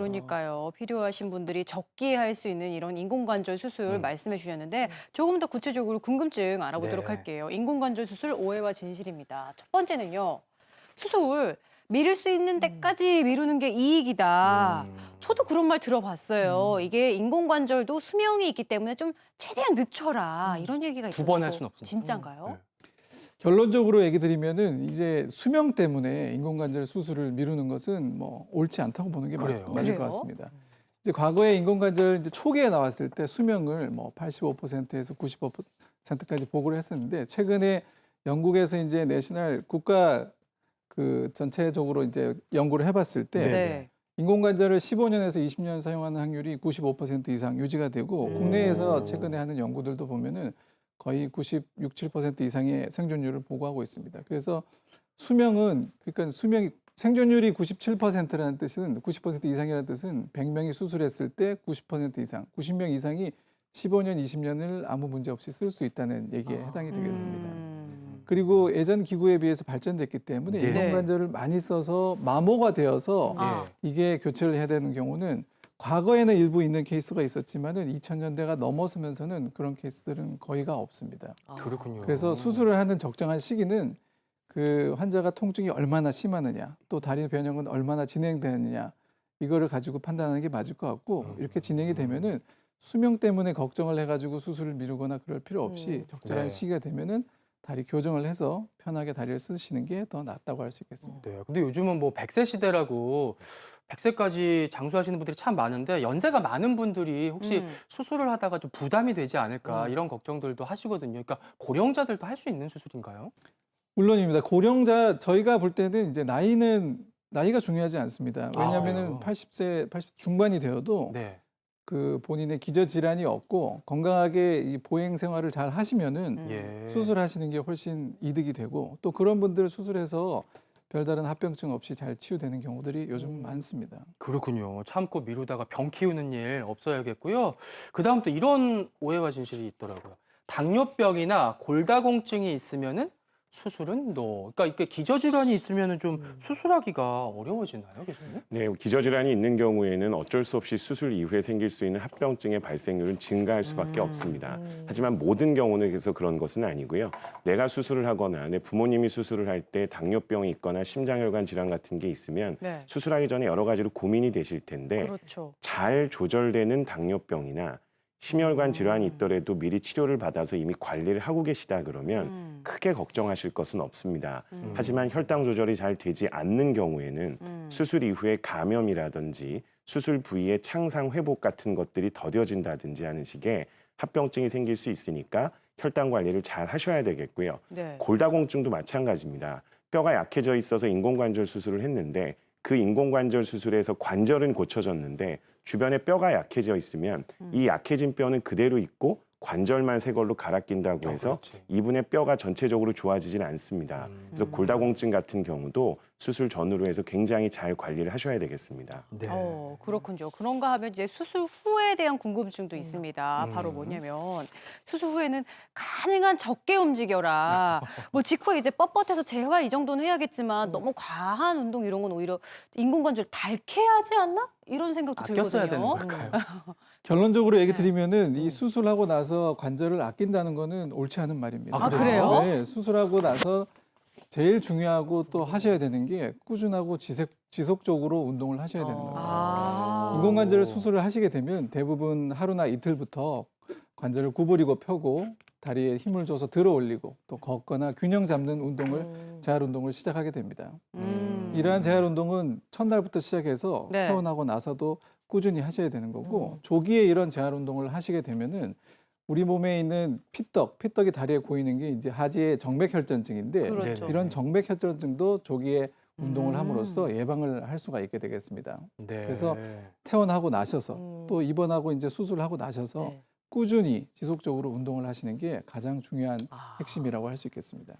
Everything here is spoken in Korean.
그러니까요. 필요하신 분들이 적기에 할 수 있는 이런 인공관절 수술 말씀해 주셨는데 조금 더 구체적으로 궁금증 알아보도록 네. 할게요. 인공관절 수술 오해와 진실입니다. 첫 번째는요. 수술 미룰 수 있는 데까지 미루는 게 이익이다. 저도 그런 말 들어봤어요. 이게 인공관절도 수명이 있기 때문에 좀 최대한 늦춰라. 이런 얘기가 두 번 할 있어서 수는 없으니까. 진짠가요? 결론적으로 얘기 드리면은 이제 수명 때문에 인공관절 수술을 미루는 것은 뭐 옳지 않다고 보는 게 그래요? 맞을 그래요? 것 같습니다. 이제 과거에 인공관절 이제 초기에 나왔을 때 수명을 뭐 85%에서 95%까지 보고를 했었는데 최근에 영국에서 이제 내셔널 국가 그 전체적으로 이제 연구를 해봤을 때 네. 인공관절을 15년에서 20년 사용하는 확률이 95% 이상 유지가 되고 국내에서 최근에 하는 연구들도 보면은 거의 96, 7% 이상의 생존율을 보고하고 있습니다. 그래서 수명은 그러니까 수명이 생존율이 97%라는 뜻은 90% 이상이라는 뜻은 100명이 수술했을 때 90% 이상, 90명 이상이 15년, 20년을 아무 문제 없이 쓸 수 있다는 얘기에 해당이 되겠습니다. 그리고 예전 기구에 비해서 발전됐기 때문에 네. 인공관절을 많이 써서 마모가 되어서 아. 이게 교체를 해야 되는 경우는 과거에는 일부 있는 케이스가 있었지만은 2000년대가 넘어서면서는 그런 케이스들은 거의가 없습니다. 그렇군요. 그래서 수술을 하는 적정한 시기는 그 환자가 통증이 얼마나 심하느냐, 또 다리 변형은 얼마나 진행되느냐, 이거를 가지고 판단하는 게 맞을 것 같고 이렇게 진행이 되면은 수명 때문에 걱정을 해가지고 수술을 미루거나 그럴 필요 없이 적절한 네. 시기가 되면은 다리 교정을 해서 편하게 다리를 쓰시는 게 더 낫다고 할 수 있겠습니다. 네. 근데 요즘은 뭐 100세 시대라고 100세까지 장수하시는 분들이 참 많은데 연세가 많은 분들이 혹시 수술을 하다가 좀 부담이 되지 않을까 이런 걱정들도 하시거든요. 그러니까 고령자들도 할 수 있는 수술인가요? 물론입니다. 고령자 저희가 볼 때는 이제 나이가 중요하지 않습니다. 그래요? 왜냐하면은 80세, 80 중반이 되어도 네. 그 본인의 기저 질환이 없고 건강하게 이 보행 생활을 잘 하시면은 예. 수술하시는 게 훨씬 이득이 되고 또 그런 분들 수술해서 별다른 합병증 없이 잘 치유되는 경우들이 요즘 많습니다. 그렇군요. 참고 미루다가 병 키우는 일 없어야겠고요. 그다음 또 이런 오해와 진실이 있더라고요. 당뇨병이나 골다공증이 있으면은 수술은 노. 그러니까 이게 기저질환이 있으면은 좀 수술하기가 어려워지나요, 교수님? 네, 기저질환이 있는 경우에는 어쩔 수 없이 수술 이후에 생길 수 있는 합병증의 발생률은 증가할 수밖에 없습니다. 하지만 모든 경우는 그래서 그런 것은 아니고요. 내가 수술을 하거나 내 부모님이 수술을 할 때 당뇨병이 있거나 심장혈관 질환 같은 게 있으면 네. 수술하기 전에 여러 가지로 고민이 되실 텐데 그렇죠. 잘 조절되는 당뇨병이나 심혈관 질환이 있더라도 미리 치료를 받아서 이미 관리를 하고 계시다 그러면 크게 걱정하실 것은 없습니다. 하지만 혈당 조절이 잘 되지 않는 경우에는 수술 이후에 감염이라든지 수술 부위의 창상 회복 같은 것들이 더뎌진다든지 하는 식의 합병증이 생길 수 있으니까 혈당 관리를 잘 하셔야 되겠고요. 네. 골다공증도 마찬가지입니다. 뼈가 약해져 있어서 인공관절 수술을 했는데 그 인공관절 수술에서 관절은 고쳐졌는데 주변에 뼈가 약해져 있으면 이 약해진 뼈는 그대로 있고 관절만 새 걸로 갈아 낀다고 해서 그렇지. 이분의 뼈가 전체적으로 좋아지진 않습니다. 그래서 골다공증 같은 경우도 수술 전후로 해서 굉장히 잘 관리를 하셔야 되겠습니다. 네. 그렇군요. 그런가 하면 이제 수술 후에 대한 궁금증도 있습니다. 바로 뭐냐면 수술 후에는 가능한 적게 움직여라. 뭐 직후에 이제 뻣뻣해서 재활 이 정도는 해야겠지만 너무 과한 운동 이런 건 오히려 인공관절 닳게 하지 않나? 이런 생각도 아껴 써야 되는 들거든요. 걸까요? 결론적으로 얘기 네. 드리면은 이 수술하고 나서 관절을 아낀다는 거는 옳지 않은 말입니다. 아, 그래요? 네, 수술하고 나서 제일 중요하고 또 하셔야 되는 게 꾸준하고 지속적으로 운동을 하셔야 되는 겁니다. 아. 인공관절 수술을 하시게 되면 대부분 하루나 이틀부터 관절을 구부리고 펴고 다리에 힘을 줘서 들어 올리고 또 걷거나 균형 잡는 운동을 재활 운동을 시작하게 됩니다. 이러한 재활 운동은 첫날부터 시작해서 네. 퇴원하고 나서도 꾸준히 하셔야 되는 거고 조기에 이런 재활 운동을 하시게 되면은 우리 몸에 있는 피떡이 다리에 고이는 게 이제 하지의 정맥혈전증인데 그렇죠. 이런 정맥혈전증도 조기에 운동을 함으로써 예방을 할 수가 있게 되겠습니다. 네. 그래서 퇴원하고 나셔서 또 입원하고 이제 수술하고 나셔서 네. 꾸준히 지속적으로 운동을 하시는 게 가장 중요한 아. 핵심이라고 할 수 있겠습니다.